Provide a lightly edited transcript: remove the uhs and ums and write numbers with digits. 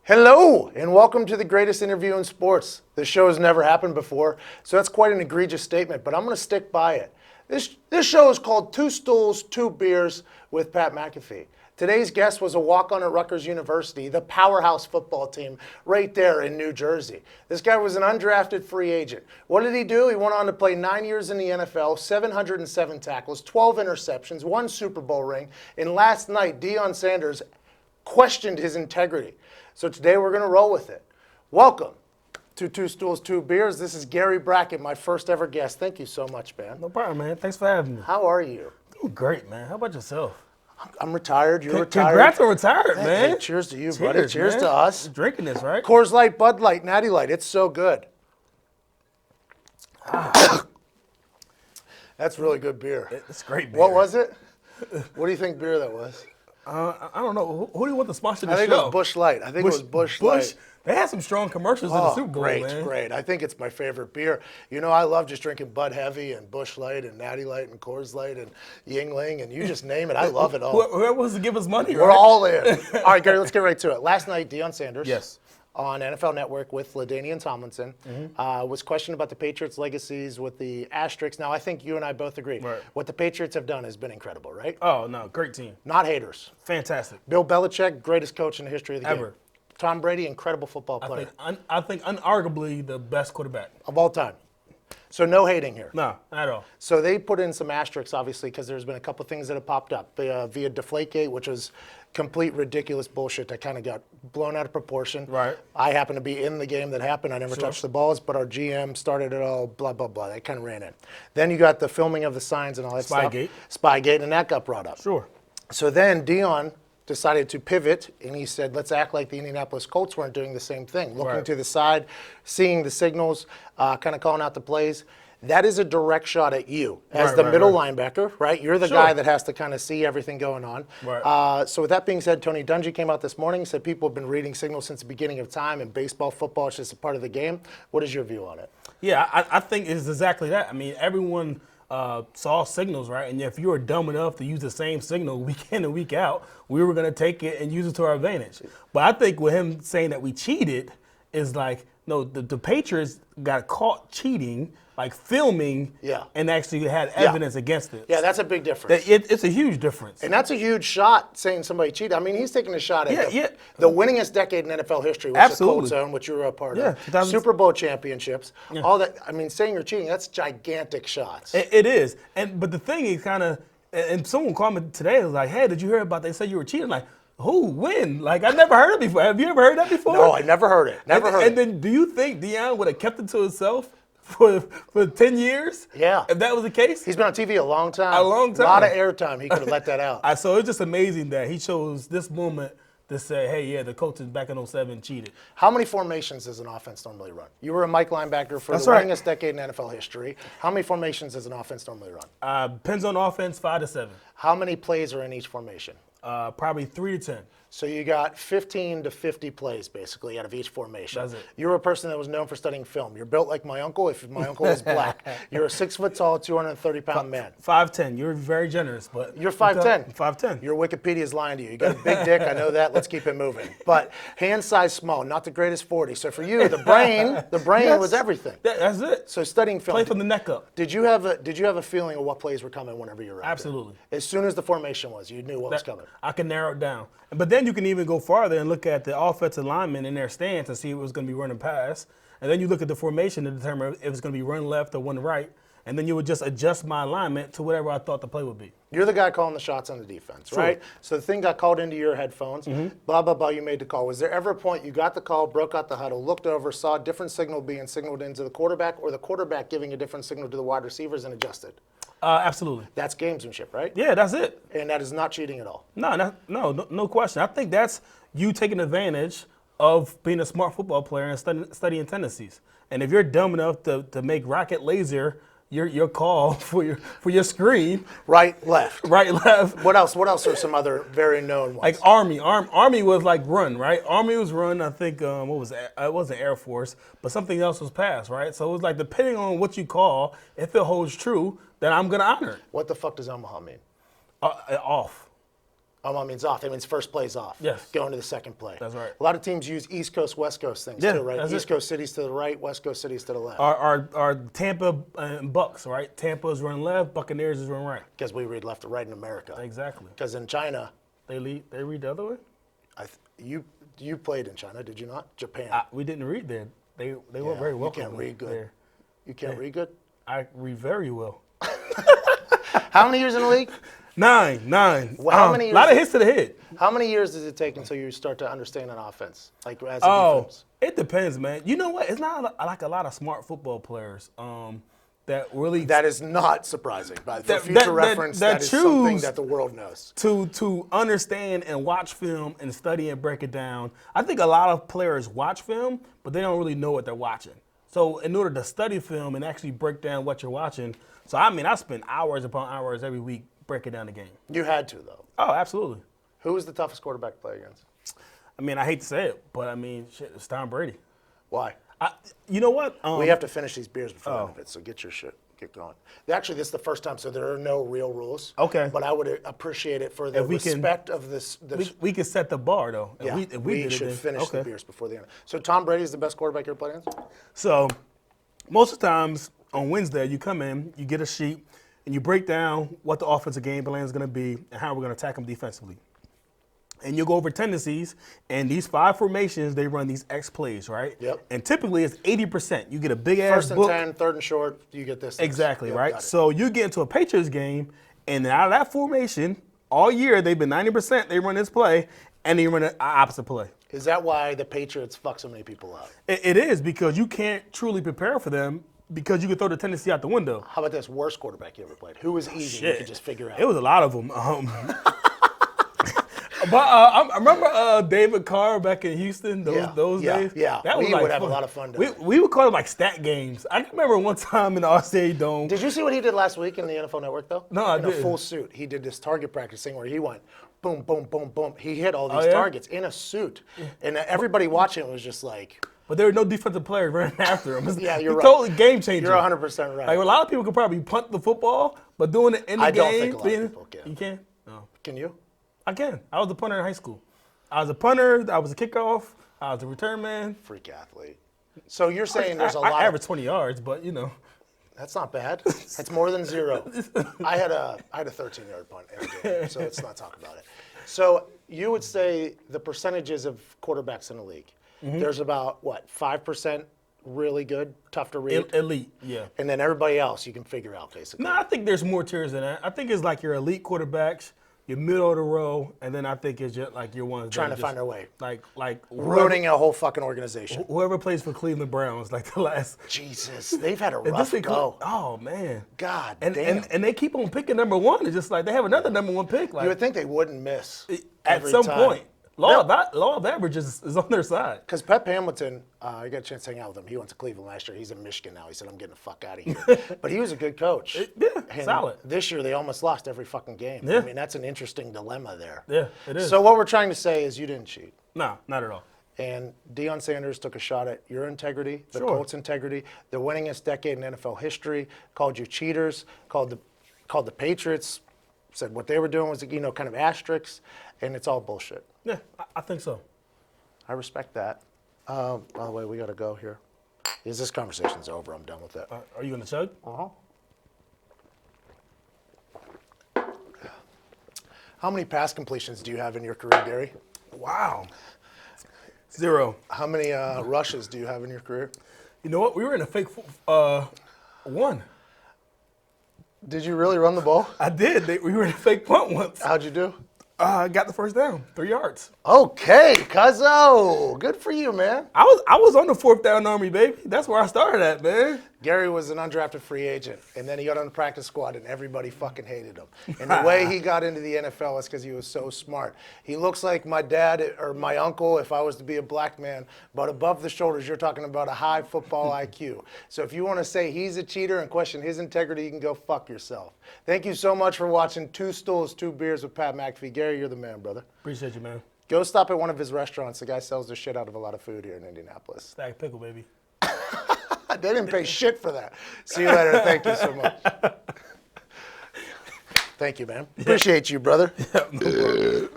Hello, and welcome to the greatest interview in sports. This show has never happened before, so that's quite an egregious statement, but I'm going to stick by it. This show is called Two Stools, Two Beers with Pat McAfee. Today's guest was a walk-on at Rutgers University, the powerhouse football team right there in New Jersey. This guy was an undrafted free agent. What did he do? He went on to play 9 years in the NFL, 707 tackles, 12 interceptions, 1 Super Bowl ring, and last night, Deion Sanders questioned his integrity. So today we're going to roll with it. Welcome to Two Stools, Two Beers. This is Gary Brackett, my first ever guest. Thank you so much, man. No problem, man. Thanks for having me. How are you? Doing great, man. How about yourself? I'm retired. You're retired. Congrats on retired, man. Hey, cheers to you, buddy. Cheers man. to us. You're drinking this, right? Coors Light, Bud Light, Natty Light. It's so good. That's really good beer. It's great beer. What was it? What do you think beer that was? I don't know. Who do you want to sponsor the show? I think it was Busch Light. I think it was Busch Light. They had some strong commercials in the Super Bowl, great, man. Great. I think it's my favorite beer. You know, I love just drinking Bud Heavy and Busch Light and Natty Light and Coors Light and Yingling and you just name it. I love it all. Whoever wants to give us money, We're right? all in. All right, Gary, let's get right to it. Last night, Deion Sanders. Yes. On NFL Network with LaDainian Tomlinson, was questioned about the Patriots' legacies with the asterisks. Now, I think you and I both agree. Right. What the Patriots have done has been incredible, right? Oh, no. Great team. Not haters. Fantastic. Bill Belichick, greatest coach in the history of the Ever. game. Tom Brady, incredible football player. I think unarguably the best quarterback. Of all time. So no hating here. No, not at all. So they put in some asterisks, obviously, because there's been a couple things that have popped up via Deflategate, which was complete ridiculous bullshit that kind of got blown out of proportion. Right. I happened to be in the game that happened. I never touched the balls, but our GM started it all, blah, blah, blah. They kind of ran it. Then you got the filming of the signs and all that Spygate. stuff. Spygate, and that got brought up. Sure. So then Deion decided to pivot, and he said, let's act like the Indianapolis Colts weren't doing the same thing. Looking to the side, seeing the signals, kind of calling out the plays. That is a direct shot at you as the middle linebacker, right? You're the guy that has to kind of see everything going on. Right. So with that being said, Tony Dungy came out this morning, said people have been reading signals since the beginning of time, and baseball, football, it's just a part of the game. What is your view on it? Yeah, I think it's exactly that. I mean, everyone saw signals, right? And if you were dumb enough to use the same signal week in and week out, we were going to take it and use it to our advantage. But I think with him saying that we cheated is like, no, the Patriots got caught cheating, like filming, and actually had evidence against it. Yeah, that's a big difference. It's a huge difference. And that's a huge shot saying somebody cheated. I mean, he's taking a shot at the winningest decade in NFL history, which is the Colts own, which you were a part of. Super Bowl championships, all that. I mean, saying you're cheating, that's gigantic shots. It is. But the thing is kind of, and someone called me today, was like, hey, did you hear about they said you were cheating? Like, who? When? Like, I never heard it before. Have you ever heard that before? No, I never heard it. Never heard it. And then do you think Deion would have kept it to himself for 10 years? Yeah. If that was the case? He's been on TV a long time. A long time. A lot of airtime. He could have let that out. So it's just amazing that he chose this moment to say, hey, yeah, the Colts back in 07 cheated. How many formations does an offense normally run? You were a Mike linebacker for the winningest decade in NFL history. How many formations does an offense normally run? Depends on offense, 5 to 7. How many plays are in each formation? Probably 3 to 10. So you got 15 to 50 plays, basically, out of each formation. That's it. You're a person that was known for studying film. You're built like my uncle, if my uncle was black. You're a 6 foot tall, 230-pound man. 5'10". You're very generous, but you're 5'10". 5'10". Your Wikipedia's lying to you. You got a big dick, I know that. Let's keep it moving. But hand size small, not the greatest 40. So for you, the brain was everything. That's it. So studying film. Play from the neck up. Did you have a feeling of what plays were coming whenever you were out Absolutely. there? As soon as the formation was, you knew what was coming. I can narrow it down. But then you can even go farther and look at the offensive linemen in their stance and see if it was going to be running pass. And then you look at the formation to determine if it's going to be run left or run right. And then you would just adjust my alignment to whatever I thought the play would be. You're the guy calling the shots on the defense, right? So the thing got called into your headphones, blah, blah, blah, you made the call. Was there ever a point you got the call, broke out the huddle, looked over, saw a different signal being signaled into the quarterback, or the quarterback giving a different signal to the wide receivers and adjusted? Absolutely. That's gamesmanship, right? Yeah, that's it. And that is not cheating at all. No question. I think that's you taking advantage of being a smart football player and studying tendencies. And if you're dumb enough to make Racket lazier, your call for your screen. Right, left. Right, left. What else? What else are some other very known ones? Like Army. Army was like run, right? Army was run, I think, what was it? It wasn't Air Force, but something else was pass, right? So it was like, depending on what you call, if it holds true, then I'm going to honor it. What the fuck does Omaha mean? Off. Means off. That means first play's off. Yes. Going to the second play. That's right. A lot of teams use East Coast, West Coast things Yeah, too, right? that's East it. Coast cities to the right, West Coast cities to the left. Our Tampa and Bucks, right? Tampa's run left, Buccaneers is run right. Because we read left to right in America. Exactly. Because in China, They read the other way? you played in China, did you not? Japan. We didn't read there. They weren't very welcome. You can't read good. There. You can't read good? I read very well. How many years in the league? 9. Well, how many A lot years- of hits to the head. How many years does it take until you start to understand an offense, like as a defense? It depends, man. You know what? It's not like a lot of smart football players that really That is not surprising. But for That- future that- reference, that that is something choose- that the world knows. to understand and watch film and study and break it down. I think a lot of players watch film, but they don't really know what they're watching. So in order to study film and actually break down what you're watching, I spend hours upon hours every week breaking down the game. You had to, though. Oh, absolutely. Who was the toughest quarterback to play against? I hate to say it, but shit, it's Tom Brady. Why? You know what? We have to finish these beers before the end of it, so get your shit. Get going. Actually, this is the first time, so there are no real rules. Okay. But I would appreciate it for the If we can- respect of this. We can set the bar, though. yeah, If we did it, should then- finish the okay. beers before the end. So Tom Brady is the best quarterback you ever played against? So most of the times on Wednesday, you come in, you get a sheet, and you break down what the offensive game plan is going to be and how we're going to attack them defensively. And you'll go over tendencies, and these 5 formations, they run these X plays, right? Yep. And typically it's 80%. You get a big ass First and book. 10, third and short, you get this. Exactly, Yep, right? got it. So you get into a Patriots game, and out of that formation, all year they've been 90%, they run this play, and they run an opposite play. Is that why the Patriots fuck so many people up? It is because you can't truly prepare for them because you can throw the tendency out the window. How about this worst quarterback you ever played? Who was easy you could just figure out? It was a lot of them. But I remember David Carr back in Houston, those days. Yeah, That was we like would have fun. a lot of fun doing it. We would call them like stat games. I can remember one time in the RCA Dome. Did you see what he did last week in the NFL Network, though? No, I in a didn't. full suit. He did this target practice thing where he went boom, boom, boom, boom. He hit all these yeah? targets in a suit. And everybody watching it was just like, But there were no defensive players running after him. It's, Yeah, you're it's right. totally game changer. you're 100% right. Like a lot of people could probably punt the football, but doing it in the I game. don't think a lot of people can. You can? No. Can you? I can. I was a punter in high school. I was a punter. I was a kickoff. I was a return man. Freak athlete. So you're saying there's a I lot averaged 20 yards, but you know. That's not bad. That's more than 0. I had a 13-yard punt in a game, so let's not talk about it. So you would say the percentages of quarterbacks in the league, there's about, 5% really good, tough to read? Elite, yeah. And then everybody else you can figure out, basically. No, I think there's more tiers than that. I think it's like your elite quarterbacks, your middle of the row, and then I think it's just like your ones Trying that to are find their way. like Ruining a whole fucking organization. whoever plays for Cleveland Browns, like the last. Jesus, they've had a Is rough this go. Oh man. God And, damn. and they keep on picking number 1. It's just like they have another number 1 pick. Like You would think they wouldn't miss at every some time. point, law of averages is on their side. Because Pep Hamilton, I got a chance to hang out with him. He went to Cleveland last year. He's in Michigan now. He said, I'm getting the fuck out of here. But he was a good coach. Yeah, And solid. This year, they almost lost every fucking game. Yeah. I mean, that's an interesting dilemma there. Yeah, it is. So what we're trying to say is you didn't cheat. No, not at all. And Deion Sanders took a shot at your integrity, the Sure. Colts' integrity, the winningest decade in NFL history, called you cheaters, called the Patriots, said what they were doing was, kind of asterisks, and it's all bullshit. Yeah, I think so. I respect that. By the way, we got to go here. This conversation's over. I'm done with it. Are you going to chug? How many pass completions do you have in your career, Gary? Wow. 0. How many rushes do you have in your career? You know what? We were in a fake 1. Did you really run the ball? I did. We were in a fake punt once. How'd you do? I got the first down, 3 yards. Okay, cuzzo. Good for you, man. I was on the 4th down army, baby. That's where I started at, man. Gary was an undrafted free agent, and then he got on the practice squad, and everybody fucking hated him. And the way he got into the NFL is because he was so smart. He looks like my dad or my uncle if I was to be a black man, but above the shoulders, you're talking about a high football IQ. So if you want to say he's a cheater and question his integrity, you can go fuck yourself. Thank you so much for watching Two Stools, Two Beers with Pat McAfee. Gary, you're the man, brother. Appreciate you, man. Go stop at one of his restaurants. The guy sells the shit out of a lot of food here in Indianapolis. Stack pickle, baby. They didn't pay shit for that. See you later. Thank you so much. Thank you, man. Appreciate you, brother. No problem.